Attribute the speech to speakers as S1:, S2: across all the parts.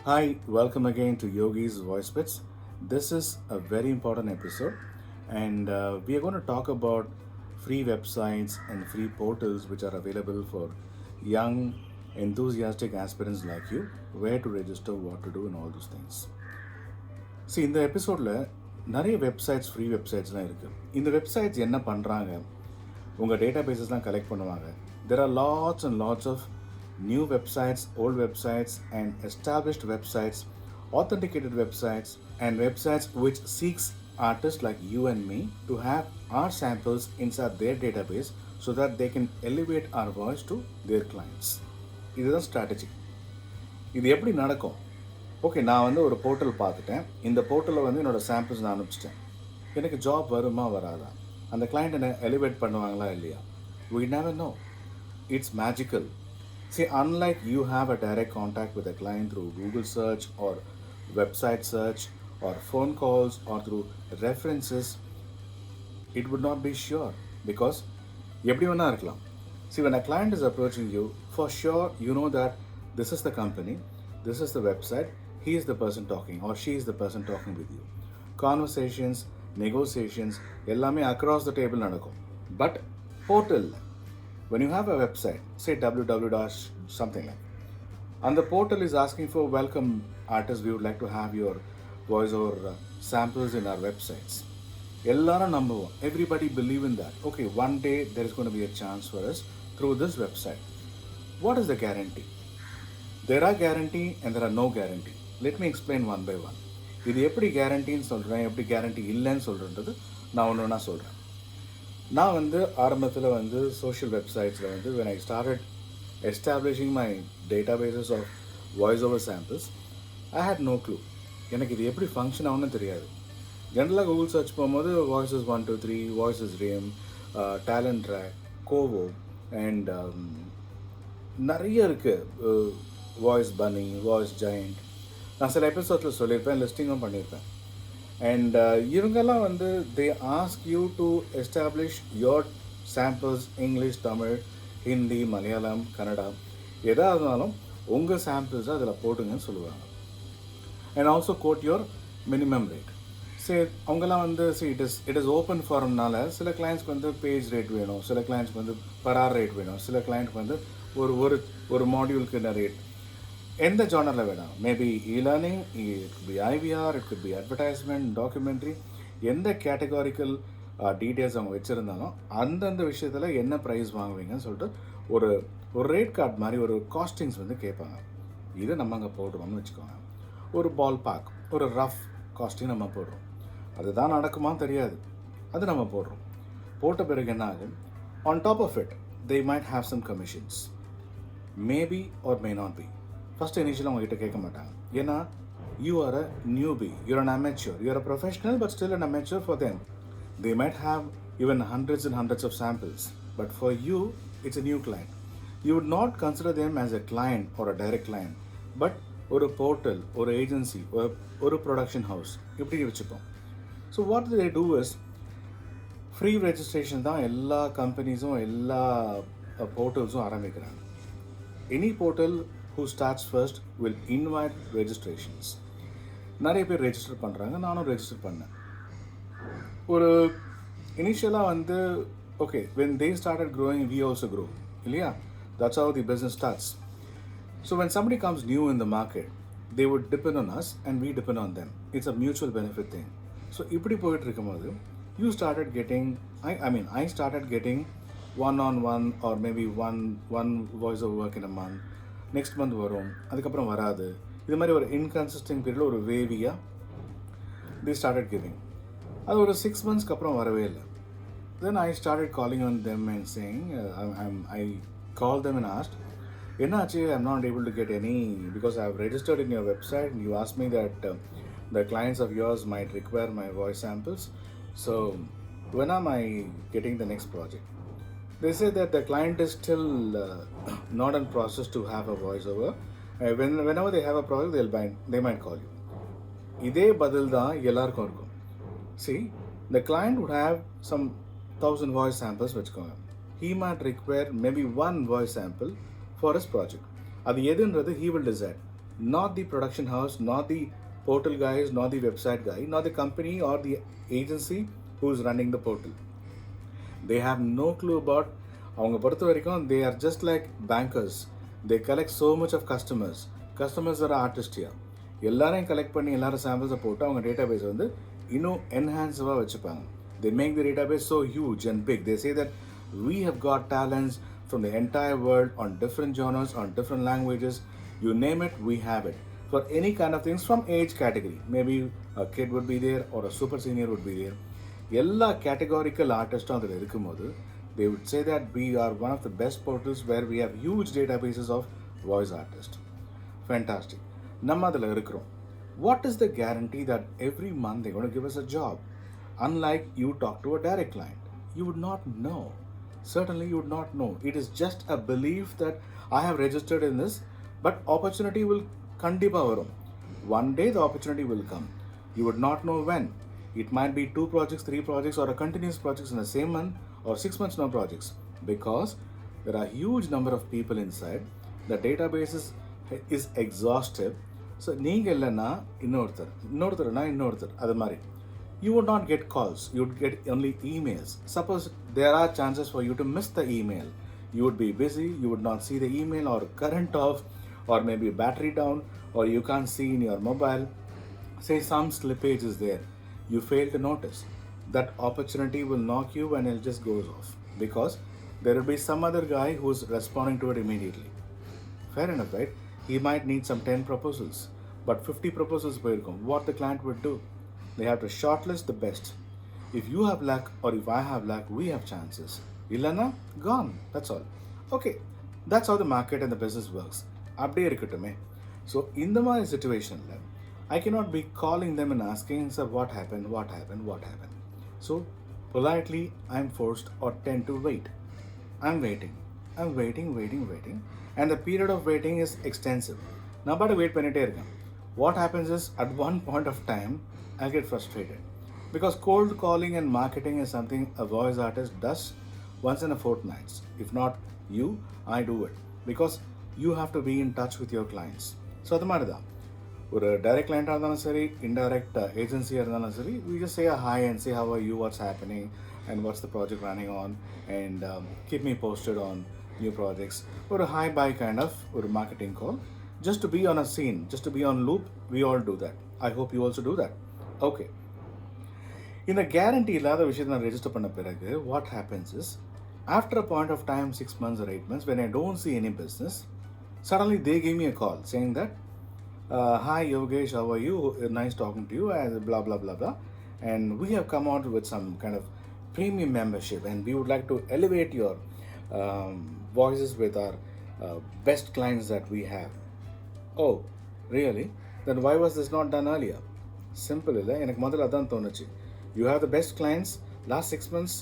S1: Hi, welcome again to Yogi's Voice Bits. This is a very important episode, and we are going to talk about free websites and free portals which are available for young, enthusiastic aspirants like you, where to register, what to do, and all those things. See, இந்த எபிசோடில் நிறைய websites free வெப்சைட்ஸ்லாம் இருக்குது. இந்த websites என்ன பண்ணுறாங்க, உங்கள் data பேஸஸ்லாம் collect பண்ணுவாங்க. There are lots and lots of new websites, old websites, and established websites, authenticated websites, and websites which seeks artists like you and me to have our samples inside their database so that they can elevate our voice to their clients. இதுதான் strategy. இது எப்படி நடக்கும்? Okay, நான் வந்து ஒரு portal பார்த்துட்டேன். இந்த போர்ட்டலில் வந்து என்னோடய சாம்பிள்ஸ் நான் அனுப்பிச்சிட்டேன். எனக்கு ஜாப் வருமா வராதா, அந்த கிளைண்ட் என்னை எலிவேட் பண்ணுவாங்களா இல்லையா, we never know. It's magical. See, unlike you have a direct contact with a client through Google search or website search or phone calls or through references, it would not be sure because எப்படி வேணா இருக்கலாம். See, when a client is approaching you, for sure you know that this is the company, this is the website, he is the person talking or she is the person talking with you. Conversations, negotiations, எல்லாமே across the table நடக்கும். But portal, when you have a website, say www. something like, and the portal is asking for welcome artists, we would like to have your voiceover samples in our websites. எல்லாரும் நம்புவோம். Everybody believe in that. Okay, one day there is going to be a chance for us through this website. What is the guarantee? There are guarantee and there are no guarantee. Let me explain one by one. இது எப்படி கேரண்டின்னு சொல்கிறேன், எப்படி guarantee இல்லைன்னு சொல்கிறேன்றது நான் ஒன்று ஒன்றா சொல்கிறேன். நான் வந்து ஆரம்பத்தில் வந்து சோஷியல் வெப்சைட்ஸில் வந்து when I started establishing my databases of voice over samples, I had no clue. எனக்கு இது எப்படி ஃபங்க்ஷன் ஆகும்னு தெரியாது. ஜென்ரலாக கூகுள் சர்ச் போகும்போது வாய்ஸஸ் 123, வாய்ஸஸ் ரேம், டேலண்ட் ட்ராக், கோவோ அண்ட் நிறைய இருக்குது, வாய்ஸ் பனி, வாய்ஸ் ஜெயண்ட். நான் சில எபிசோட்ஸில் சொல்லியிருப்பேன், லிஸ்டிங்கும் பண்ணியிருப்பேன். அண்ட் இவங்கெல்லாம் வந்து they ask you to establish your samples, English, Tamil, Hindi, Malayalam, Kannada, எதாக இருந்தாலும் உங்கள் சாம்பிள்ஸை அதில் போட்டுங்கன்னு சொல்லுவாங்க. And also quote your minimum rate. சரி, அவங்கெல்லாம் வந்து இட் இஸ் ஓப்பன் ஃபாரம்னால சில கிளைண்ட்ஸ்க்கு வந்து பேஜ் ரேட் வேணும், சில கிளைண்ட்ஸ்க்கு வந்து பரார் ரேட் வேணும், சில கிளைண்ட்க்கு வந்து ஒரு ஒரு ஒரு மாடியூலுக்கு என்ன ரேட், எந்த ஜானரில் வேணும், maybe e learning, it could be IVR, it could be advertisement, documentary, எந்த கேட்டகாரிக்கல் டீட்டெயில்ஸ் அவங்க வச்சுருந்தாலும் அந்தந்த விஷயத்தில் என்ன ப்ரைஸ் வாங்குவீங்கன்னு சொல்லிட்டு ஒரு ஒரு ரேட் கார்டு மாதிரி ஒரு காஸ்டிங்ஸ் வந்து கேட்பாங்க. இதை நம்ம அங்கே போடுறோம்னு வச்சுக்கோங்க. ஒரு பால் பேக், ஒரு ரஃப் காஸ்டிங் நம்ம போடுறோம். அதுதான் நடக்குமா தெரியாது, அது நம்ம போடுறோம். போட்ட பிறகு என்ன ஆகும், on top of it they might have some commissions, maybe or may not be. First இனிஷியலாக அவங்ககிட்ட கேட்க மாட்டாங்க. ஏன்னா you are a newbie, you're an amateur, you're a professional but still an amateur for them. They might have even hundreds and hundreds of samples, but for you, it's a new client. You would not consider them as a client or a direct client, but ஒரு portal, ஒரு agency, ஒரு production house, இப்படி வச்சுப்போம். So what they do is, free registration தான் எல்லா கம்பெனிஸும் எல்லா போர்ட்டல்ஸும் ஆரம்பிக்கிறாங்க. Any portal who starts first will invite registrations. நிறைய பேர் ரெஜிஸ்டர் பண்ணுறாங்க, நானும் ரெஜிஸ்டர் பண்ணேன். ஒரு இனிஷியலாக வந்து okay, when they started growing, we also grow, இல்லையா? That's how the business starts. So when somebody comes new in the market, they would depend on us and we depend on them. It's a mutual benefit thing. So இப்படி போயிட்டு இருக்கும்போது you started getting, I started getting one-on-one or maybe one voice over work in a month. Next month வரும், அதுக்கப்புறம் வராது. இது மாதிரி ஒரு inconsistent பீரியடில் ஒரு வேவியாக they started giving. அது ஒரு 6 monthsக்கு அப்புறம் வரவே இல்லை. Then I started calling on them and saying, I called them and asked, என்னாச்சு, I'm not able to get any because I have registered in your website and you asked me that the clients of yours might require my voice samples. So when am I getting the next project? They say that the client is still not in process to have a voiceover. Whenever they have a project, they might call you. இதே பதில் தான் எல்லாருக்கும் இருக்கும். See, the client would have some 1000 voice samples வச்சுக்கோங்க. He might require maybe one voice sample for his project. அது எதுன்றது he will decide. not the production house, not the portal guys, not the website guy, not the company or the agency who's running the portal. They have no clue about அவங்க பொறுத்த வரைக்கும் they are just like bankers. They collect so much of customers are artists here. எல்லாரையும் collect பண்ணி எல்லாரும் சாம்பிள்ஸை போட்டு அவங்க database வந்து இன்னும் என்ஹான்ஸாக வச்சுப்பாங்க. They make the database so huge and big. They say that we have got talents from the entire world on different genres, on different languages. You name it, we have it. For any kind of things from age category. Maybe a kid would be there or a super senior would be there. எல்லா categorical ஆர்டிஸ்ட்டும் அதில் இருக்கும்போது they would say that we are one of the best portals where we have huge databases of voice artists. Fantastic. நம்ம அதில் இருக்கிறோம். What is the guarantee that every month they're going to give us a job? Unlike you talk to a direct client, you would not know. Certainly you would not know. It is just a belief that I have registered in this, but opportunity will kandipa varum. One day the opportunity will come. You would not know when. It might be 2 projects, 3 projects, or a continuous projects in the same month, or 6 months no projects, because there are huge number of people inside. The database is exhaustive. So நீங்க இல்லைன்னா இன்னொருத்தர் அது மாதிரி you would not get calls, you would get only emails. Suppose there are chances for you to miss the email. You would be busy, you would not see the email, or current off, or maybe battery down, or you can't see in your mobile. Say some slippage is there, you fail to notice. That opportunity will knock you and it just goes off because there will be some other guy who's responding to it immediately. Fair enough, right? He might need some 10 proposals, but 50 proposals per come. What the client would do? They have to shortlist the best. If you have luck or if I have luck, we have chances. Illana, gone. That's all. Okay, that's how the market and the business works. Abde irukkutume. So in the situation, I cannot be calling them and asking, sir, what happened. So politely, I'm forced or tend to wait. I'm waiting. And the period of waiting is extensive. Now, but wait pannite irukken. What happens is, at one point of time, I'll get frustrated. Because cold calling and marketing is something a voice artist does once in a fortnight. If not you, I do it. Because you have to be in touch with your clients. So, அது மாதிரி தான் ஒரு direct கிளைண்ட்டாக இருந்தாலும் சரி, indirect ஏஜென்சியாக இருந்தாலும் சரி, we just say a hi and say how are you, what's happening, and what's the project running on, and keep me posted on new projects. Or a hi bye kind of or a marketing call, just to be on a scene, just to be on loop. We all do that. I hope you also do that. Okay. இந்த guarantee இல்லாத விஷயத்தை நான் register பண்ண பிறகு what happens is, after a point of time, 6 months or 8 months, when I don't see any business, suddenly they give me a call saying that, hi Yogesh, how are you? Nice talking to you, and blah blah blah blah. And we have come out with some kind of premium membership, and we would like to elevate your voices with our best clients that we have. Oh, really? Then why was this not done earlier? Simple, illa. Enak modala adan thonuchu. You have the best clients last 6 months.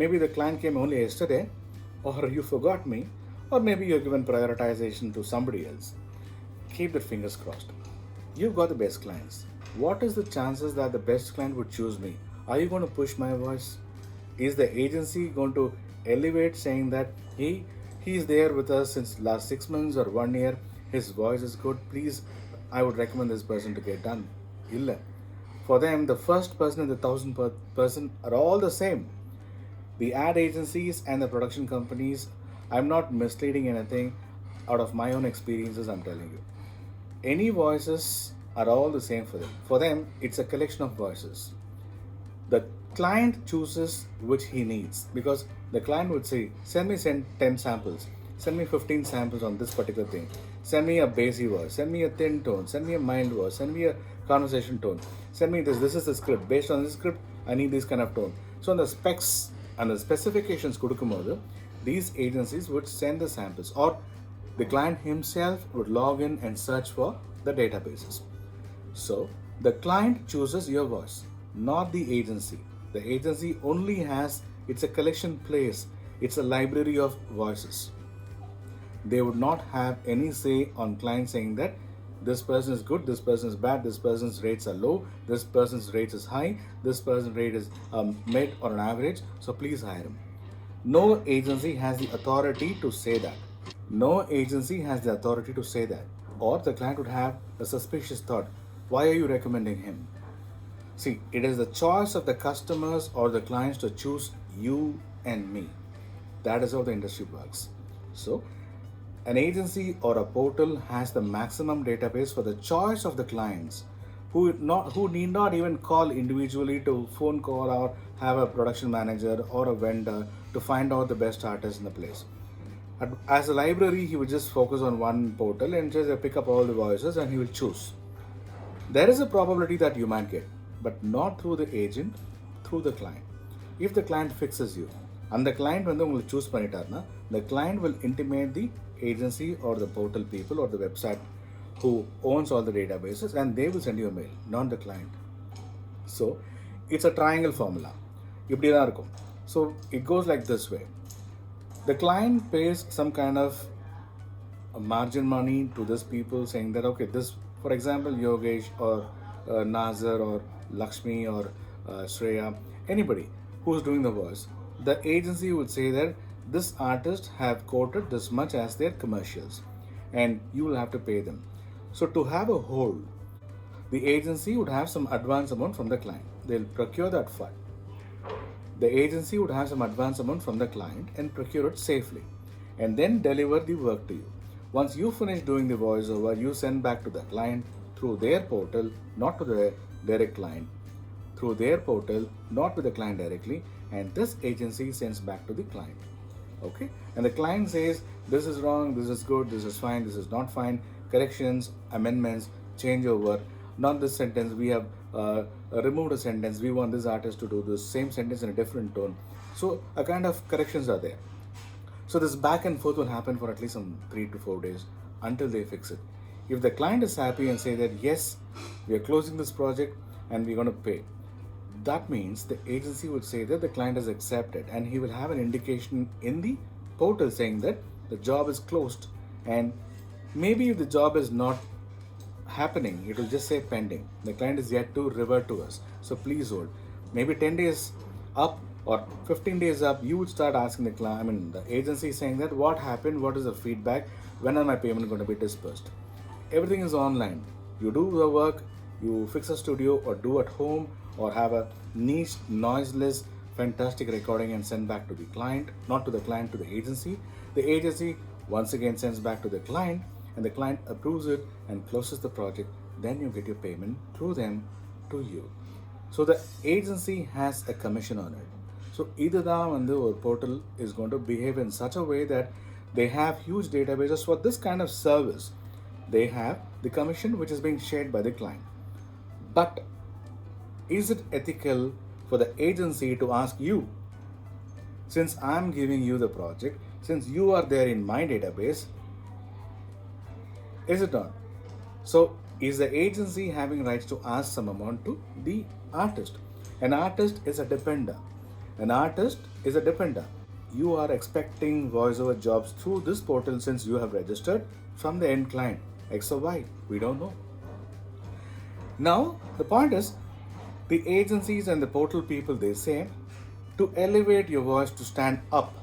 S1: Maybe the client came only yesterday, or you forgot me, or maybe you're given prioritization to somebody else. Keep the fingers crossed. You've got the best clients. What is the chances that the best client would choose me? Are you going to push my voice? Is the agency going to elevate, saying that he's there with us since last 6 months or 1 year, his voice is good, please, I would recommend this person to get done? Illa. For them, the first person and the 1,000th person are all the same. The ad agencies and the production companies, I'm not misleading anything out of my own experiences, I'm telling you. Any voices are all the same for them. For them, it's a collection of voices. The client chooses which he needs, because the client would say, send me 10 samples, send me 15 samples on this particular thing, send me a bassy voice, send me a thin tone, send me a mild voice, send me a conversation tone, send me this is the script, based on this script, I need this kind of tone. So on the specs and the specifications kudukumodu, these agencies would send the samples, or the client himself would log in and search for the databases. So the client chooses your voice, not the agency. The agency only has, it's a collection place, it's a library of voices. They would not have any say on client saying that this person is good, this person is bad, this person's rates are low, this person's rates is high, this person's rate is mid or an average, so please hire him. No agency has the authority to say that. No agency has the authority to say that. Or the client would have a suspicious thought, why are you recommending him? See, it is the choice of the customers or the clients to choose you and me. That is how the industry works. So, an agency or a portal has the maximum database for the choice of the clients who need not even call individually to phone call or have a production manager or a vendor to find out the best artists in the place. As a library, he would just focus on one portal and just pick up all the voices and he will choose. There is a probability that you might get, but not through the agent, through the client. If the client fixes you, and the client வந்து உங்களுக்கு choose பண்ணிட்டார்னா, the client will intimate the agency or the portal people or the website who owns all the databases and they will send you a mail, not the client. So, it's a triangle formula. இப்படி தான் இருக்கும். So, it goes like this way. The client pays some kind of margin money to this people saying that, okay, this, for example, Yogesh or Nazar or Lakshmi or Shreya, anybody who's doing the voice, the agency would say that this artist have quoted this much as their commercials and you will have to pay them. So to have a hold, the agency would have some advance amount from the client. They'll procure that fund. The agency would have some advance amount from the client and procure it safely and then deliver the work to you. Once you finish doing the voiceover, you send back to the client through their portal, not to the direct client, through their portal, not to the client directly, and this agency sends back to the client. Okay? And the client says, this is wrong, this is good, this is fine, this is not fine, corrections, amendments, changeover, not this sentence, we have removed a sentence, we want this artist to do the same sentence in a different tone. So a kind of corrections are there. So this back and forth will happen for at least some 3 to 4 days until they fix it. If the client is happy and say that, yes, we are closing this project and we're going to pay, that means the agency would say that the client has accepted and he will have an indication in the portal saying that the job is closed. And maybe if the job is not happening, it will just say pending. The client is yet to revert to us. So please hold. Maybe 10 days up or 15 days up, you would start asking the client, the agency saying that what happened, what is the feedback, when are my payment going to be dispersed? Everything is online. You do the work, you fix a studio or do at home or have a niche, noiseless, fantastic recording and send back to the client, not to the client, to the agency. The agency once again sends back to the client and the client approves it and closes the project. Then you get your payment through them to you. So the agency has a commission on it. So either the portal is going to behave in such a way that they have huge databases for this kind of service. They have the commission which is being shared by the client. But is it ethical for the agency to ask you, since I'm giving you the project, since you are there in my database, is it not? So is the agency having rights to ask some amount to the artist? An artist is a depender. An artist is a depender. You are expecting voiceover jobs through this portal since you have registered from the end client. X or Y, we don't know. Now, the point is, the agencies and the portal people, they say, to elevate your voice to stand up,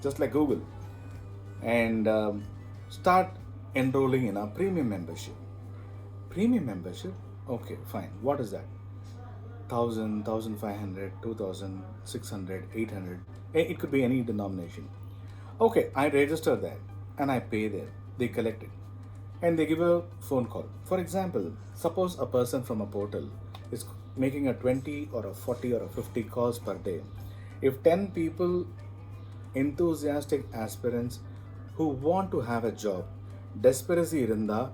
S1: just like Google, and start enrolling in our premium membership. Premium membership? Okay, fine. What is that? 1,000, 1,500, 2,000, 600, 800. It could be any denomination. Okay, I register that and I pay there. They collect it. And they give a phone call. For example, suppose a person from a portal is making a 20 or a 40 or a 50 calls per day. If 10 people, enthusiastic aspirants who want to have a job, desperately irunda,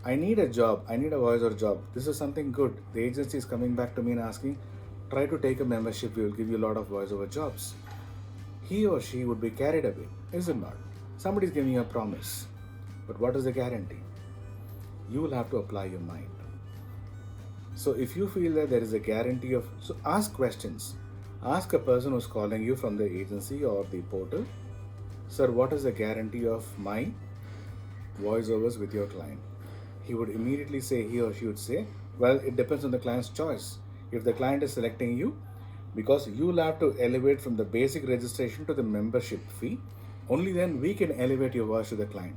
S1: I need a job, I need a voiceover job, this is something good. The agency is coming back to me and asking, try to take a membership, we will give you a lot of voiceover jobs. He or she would be carried away, is it not? Somebody is giving you a promise. But what is the guarantee? You will have to apply your mind. So if you feel that there is a guarantee of, so ask questions. Ask a person who's calling you from the agency or the portal, sir, what is the guarantee of my voiceovers with your client? He would immediately say, he or she would say, well, it depends on the client's choice. If the client is selecting you, because you will have to elevate from the basic registration to the membership fee, only then we can elevate your voice to the client.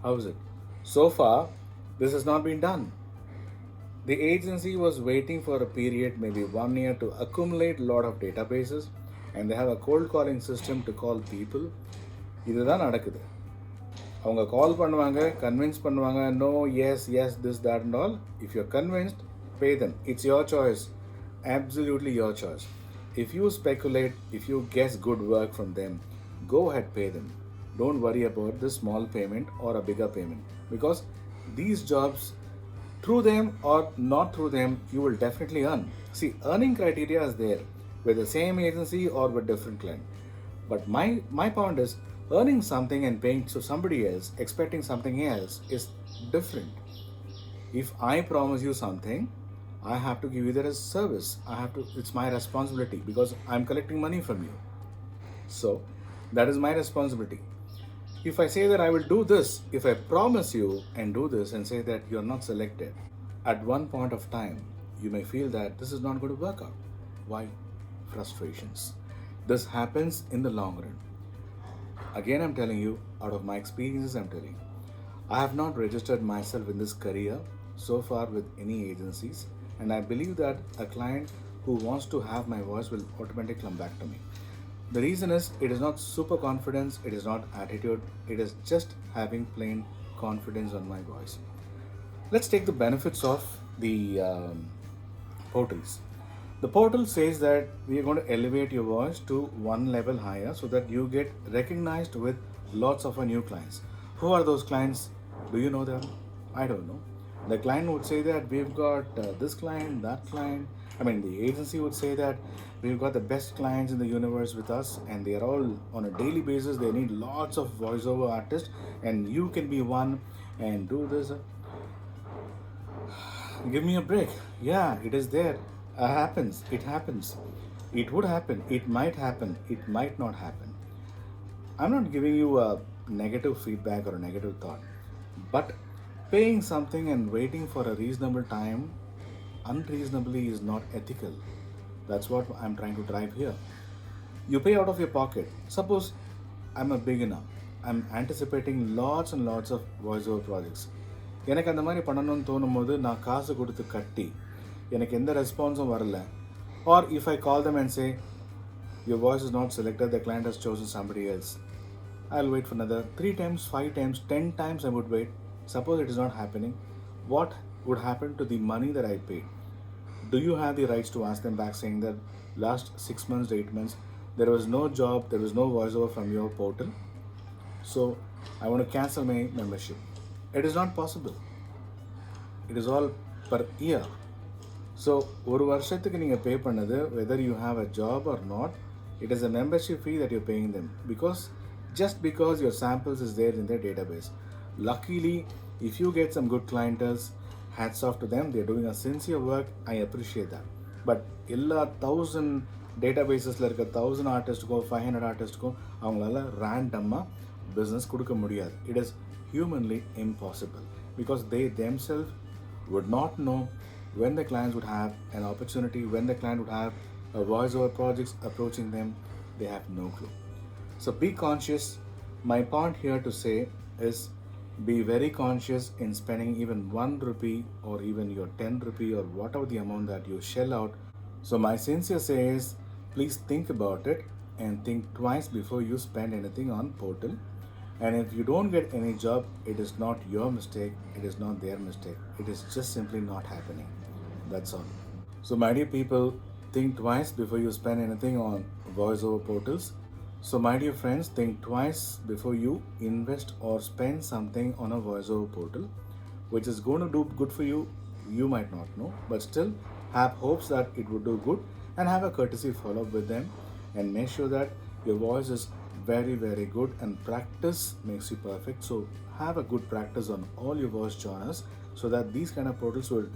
S1: How is it? So far, this has not been done. The agency was waiting for a period, maybe 1 year, to accumulate a lot of databases, and they have a cold calling system to call people. இதுதான் நடக்குது. அவங்க கால் பண்ணுவாங்க, convince பண்ணுவாங்க, no, yes, yes, this, that and all. If you convinced, pay them. It's your choice. Absolutely your choice. If you speculate, if you guess good work from them, go ahead, pay them. Don't worry about this small payment or a bigger payment, because these jobs, through them or not through them, you will definitely earn. See, earning criteria is there with the same agency or with different client. But my point is, earning something and paying to somebody else, expecting something else, is different. If I promise you something, I have to give you that as service. It's my responsibility, because I'm collecting money from you. So that is my responsibility. If I say that I will do this, if I promise you and do this and say that you're not selected, at one point of time, you may feel that this is not going to work out. Why? Frustrations. This happens in the long run. Again, I'm telling you, out of my experiences, I'm telling you, I have not registered myself in this career so far with any agencies, and I believe that a client who wants to have my voice will automatically come back to me. The reason is, it is not super confidence, it is not attitude, it is just having plain confidence on my voice. Let's take the benefits of the portals. The portal says that we are going to elevate your voice to one level higher so that you get recognized with lots of our new clients. Who are those clients? Do you know them? I don't know. The client would say that we've got this client, that client. The agency would say that we've got the best clients in the universe with us, and they are all on a daily basis. They need lots of voiceover artists, and you can be one and do this. Give me a break. Yeah, it is there. Happens. It happens. It would happen. It might happen. It might not happen. I'm not giving you a negative feedback or a negative thought, but paying something and waiting for a reasonable time unreasonably is not ethical. That's what I'm trying to drive here. You pay out of your pocket. Suppose I'm a beginner. I'm anticipating lots and lots of voiceover projects. எனக்கு அந்த மாதிரி பண்ணணும்னு தோணும் போது நான் காசு கொடுத்து கட்டி எனக்கு எந்த ரெஸ்பான்ஸும் வரல. Or if I call them and say, your voice is not selected, the client has chosen somebody else, I'll wait for another 3 times, 5 times, 10 times I would wait. Suppose it is not happening, what would happen to the money that I paid? Do you have the rights to ask them back saying that last 6 months, 8 months, there was no job, there was no voiceover from your portal, so I want to cancel my membership? It is not possible. It is all per year. So ஒரு வருஷத்துக்கு நீங்கள் பே பண்ணது, whether you have a job or not, it is a membership fee that you're paying them, just because your samples is there in their database. Luckily, if you get some good clientele, hats off to them, they're doing a sincere work. I appreciate that. But எல்லா 1000 டேட்டாபேஸஸில் இருக்க 1000 ஆர்டிஸ்ட்டுக்கோ 500 ஆர்டிஸ்ட்டுக்கோ அவங்களால ரேண்டமாக business கொடுக்க முடியாது. It is humanly impossible, because they themselves would not know when the clients would have an opportunity, when the client would have a voiceover projects approaching them. They have no clue. So be conscious. My point here to say is, be very conscious in spending even 1 rupee or even your 10 rupee or whatever the amount that you shell out. So my sincere say is, please think about it and think twice before you spend anything on portal. And if you don't get any job, it is not your mistake, it is not their mistake, it is just simply not happening. That's all. So my dear people, think twice before you spend anything on voiceover portals. So my dear friends, think twice before you invest or spend something on a voiceover portal, which is going to do good for you. You might not know, but still have hopes that it would do good, and have a courtesy follow-up with them, and make sure that your voice is very, very good, and practice makes you perfect. So have a good practice on all your voice genres, so that these kind of portals will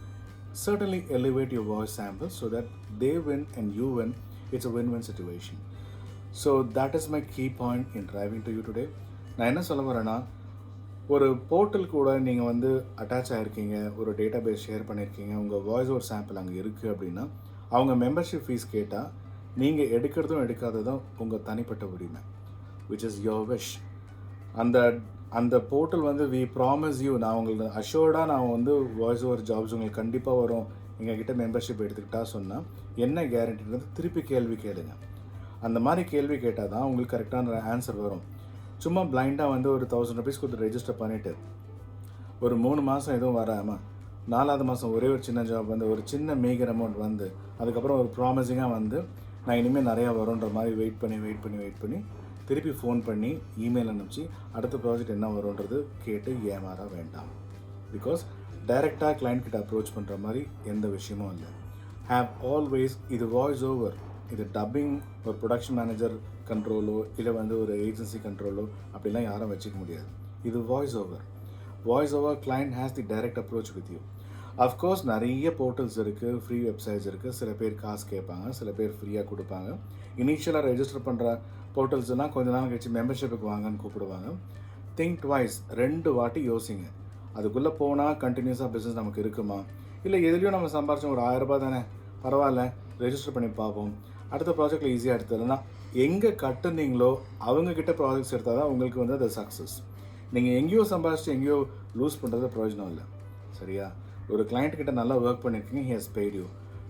S1: certainly elevate your voice samples, so that they win and you win. It's a win-win situation. So that is my key point in driving to you today. நான் என்ன சொல்ல வரேன்னா, ஒரு portal கூட நீங்கள் வந்து attach ஆகிருக்கீங்க, ஒரு database share பண்ணியிருக்கீங்க, உங்கள் வாய்ஸ் ஓவர் சாம்பிள் அங்கே இருக்குது அப்படின்னா, அவங்க மெம்பர்ஷிப் ஃபீஸ் கேட்டால் நீங்கள் எடுக்கிறதும் எடுக்காததும் உங்கள் தனிப்பட்ட உரிமை, which is your wish. அந்த அந்த போர்ட்டல் வந்து வி ப்ராமிஸ் யூ, நான் உங்களுக்கு அஷ்யூர்டாக நான் வந்து வாய்ஸ் ஓவர் ஜாப்ஸ் உங்களுக்கு கண்டிப்பாக வரும் எங்ககிட்ட மெம்பர்ஷிப் எடுத்துக்கிட்டா சொன்னால் என்ன கேரண்டின்றது திருப்பி கேள்வி கேளுங்க. அந்த மாதிரி கேள்வி கேட்டால் தான் உங்களுக்கு கரெக்டான ஆன்சர் வரும். சும்மா பிளைண்டாக வந்து ஒரு 1000 rupees கொடுத்து ரெஜிஸ்டர் பண்ணிவிட்டு ஒரு 3 மாதம் எதுவும் வராமல் 4வது மாதம் ஒரே ஒரு சின்ன ஜாப் வந்து ஒரு சின்ன மேஜர் அமௌண்ட் வந்து அதுக்கப்புறம் ஒரு ப்ராமிசிங்காக வந்து நான் இனிமேல் நிறையா வரும்ன்ற மாதிரி வெயிட் பண்ணி திருப்பி ஃபோன் பண்ணி இமெயில் அனுப்பிச்சு அடுத்த ப்ராஜெக்ட் என்ன வரும்ன்றது கேட்டு ஏமாற வேண்டாம். பிகாஸ் டைரெக்டாக கிளைண்ட் கிட்ட அப்ரோச் பண்ணுற மாதிரி எந்த விஷயமும் இல்லை. ஹேவ் ஆல்வேஸ், இது வாய்ஸ் ஓவர், இது டப்பிங் ஒரு ப்ரொடக்ஷன் மேனேஜர் கண்ட்ரோலோ இல்லை வந்து ஒரு ஏஜென்சி கண்ட்ரோலோ அப்படிலாம் யாரும் வச்சுக்க முடியாது. இது voice over. Voice over client has the direct approach with you. Of course நிறைய போர்ட்டல்ஸ் இருக்குது, ஃப்ரீ வெப்சைட்ஸ் இருக்குது. சில பேர் காசு கேட்பாங்க, சில பேர் ஃப்ரீயாக கொடுப்பாங்க. இனிஷியலாக ரெஜிஸ்டர் பண்ணுற போர்ட்டல்ஸ்னால் கொஞ்ச நாள் கழிச்சு மெம்பர்ஷிப்புக்கு வாங்கன்னு கூப்பிடுவாங்க. திங்க் ட்வைஸ், 2 வாட்டி யோசிங்க. அதுக்குள்ளே போனால் கண்டினியூஸாக பிஸ்னஸ் நமக்கு இருக்குமா, இல்லை எதுலேயும் நம்ம சம்பாரிச்சோம் ஒரு 1000 ரூபாய் தானே பரவாயில்ல ரெஜிஸ்டர் பண்ணி பார்ப்போம், அடுத்த ப்ராஜெக்டில் ஈஸியாக எடுத்துடலன்னா எங்கே கட்டுனீங்களோ அவங்கக்கிட்ட ப்ராஜெக்ட்ஸ் எடுத்தால் தான் உங்களுக்கு வந்து அது சக்ஸஸ். நீங்கள் எங்கேயோ சம்பாரிச்சு எங்கேயோ லூஸ் பண்ணுறது பிரயோஜனம் இல்லை. சரியா? ஒரு கிளைண்ட் கிட்ட நல்லா ஒர்க் பண்ணியிருக்கீங்க, ஹி ஹஸ் பெய்ட் யூ,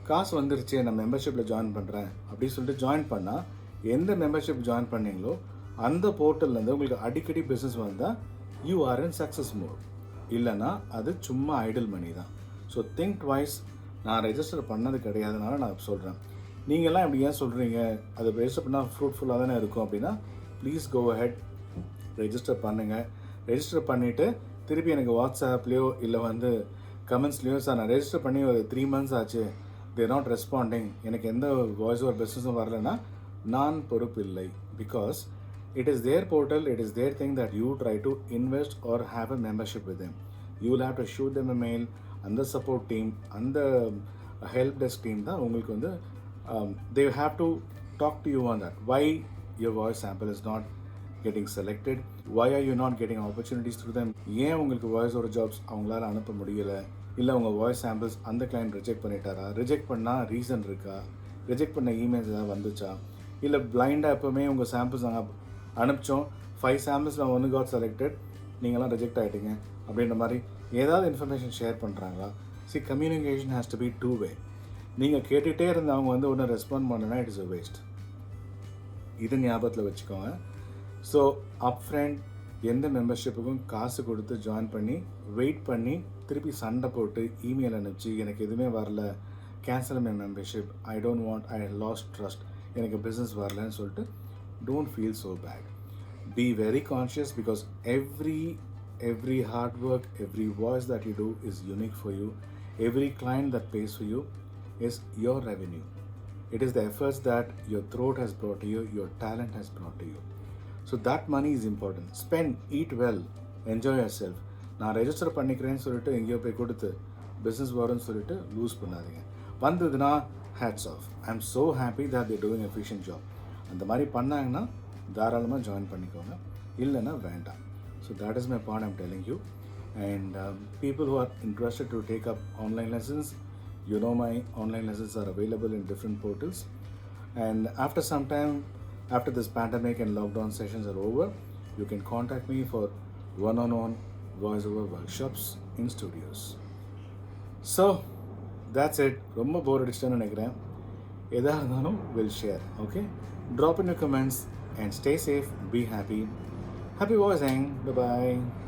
S1: காசு வந்துருச்சு நான் மெம்பர்ஷிப்பில் ஜாயின் பண்ணுறேன் அப்படின்னு சொல்லிட்டு ஜாயின் பண்ணால் எந்த மெம்பர்ஷிப் ஜாயின் பண்ணீங்களோ அந்த போர்ட்டல்லேருந்து உங்களுக்கு அடிக்கடி பிஸ்னஸ் வந்தால் you are in success mode. இல்லைன்னா அது சும்மா ஐடில் மணி தான். So think twice. நான் ரெஜிஸ்டர் பண்ணது கிடையாதுனால நான் சொல்கிறேன். நீங்கள்லாம் இப்படி ஏன் சொல்கிறீங்க, அது ரெஜிஸ்டர் பண்ணால் ஃப்ரூட்ஃபுல்லாக தானே இருக்கும் அப்படின்னா ப்ளீஸ் கோ அஹெட், ரெஜிஸ்டர் பண்ணுங்கள். ரெஜிஸ்டர் பண்ணிவிட்டு திருப்பி எனக்கு வாட்ஸ்அப்லேயோ இல்லை வந்து கமெண்ட்ஸ்லேயோ சார் நான் ரெஜிஸ்டர் பண்ணி ஒரு 3 months ஆச்சு, தேர் நாட் ரெஸ்பாண்டிங், எனக்கு எந்த வாய்ஸ் ஓவர் பிஸ்னஸும் வரலைன்னா நான் பொறுப்பு இல்லை. Because it is their portal, it is their thing that you try to invest or have a membership with them. You will have to shoot them a mail. அந்த support team, அந்த help desk team தான் உங்களுக்கு வந்து they have to talk to you on that. Why your voice sample is not getting selected? Why are you not getting opportunities through them? ஏன் உங்களுக்கு voice over jobs அவங்களால அனுப்ப முடியலை, இல்லை உங்கள் வாய்ஸ் சாம்பிள்ஸ் அந்த கிளைண்ட் ரிஜெக்ட் பண்ணிட்டாரா, reject பண்ணால் ரீசன் இருக்கா, ரிஜெக்ட் பண்ண இமெயில்ஸ் ஏதாவது வந்துச்சா, இல்லை பிளைண்டாக எப்போவுமே உங்கள் சாம்பிள்ஸ் நாங்கள் அனுப்பிச்சோம் 5 samples 1 got selected, நீங்களாம் ரிஜெக்ட் ஆகிட்டீங்க அப்படின்ற மாதிரி ஏதாவது இன்ஃபர்மேஷன் ஷேர் பண்ணுறாங்களா? Communication has to be 2 way. நீங்கள் கேட்டுகிட்டே இருந்த அவங்க வந்து ஒன்றும் ரெஸ்பாண்ட் பண்ணனா இட் இஸ் அ வேஸ்ட். இது ஞாபகத்தில் வச்சுக்கோங்க. ஸோ அப் ஃப்ரண்ட் எந்த மெம்பர்ஷிப்புக்கும் காசு கொடுத்து ஜாயின் பண்ணி வெயிட் பண்ணி திருப்பி சண்டை போட்டு இமெயில் அனுப்பிச்சு எனக்கு எதுவுமே வரல, cancel my membership, I don't want, I lost trust, எனக்கு பிஸ்னஸ் வரலன்னு சொல்லிட்டு don't feel so bad. Be very conscious because every hard work, every voice that you do is unique for you. Every client that pays for you is your revenue. It is the efforts that your throat has brought to you, your talent has brought to you. So that money is important. Spend, eat well, enjoy yourself. நான் register பண்ணிக்கிறேன்னு சொல்லிட்டு எங்கேயோ போய் கொடுத்து business வரும்னு சொல்லிட்டு lose பண்ணாதீங்க. வந்ததுன்னா hats off, I am so happy that they're doing efficient job. அந்த மாதிரி பண்ணாங்கன்னா தாராளமாக ஜாயின் பண்ணிக்கோங்க, இல்லைன்னா வேண்டாம். So that is my point I'm telling you. And people who are interested to take up online lessons, you know my online lessons are available in different portals. And after some time, after this pandemic and lockdown sessions are over, you can contact me for one-on-one voice-over workshops in studios. So that's it. ரொம்ப போர் அடிச்சிட்டேன்னு நினைக்கிறேன். எதாக இருந்தாலும் we'll share. Okay? Drop in your comments and stay safe, be happy. Happy voicing. Bye-bye.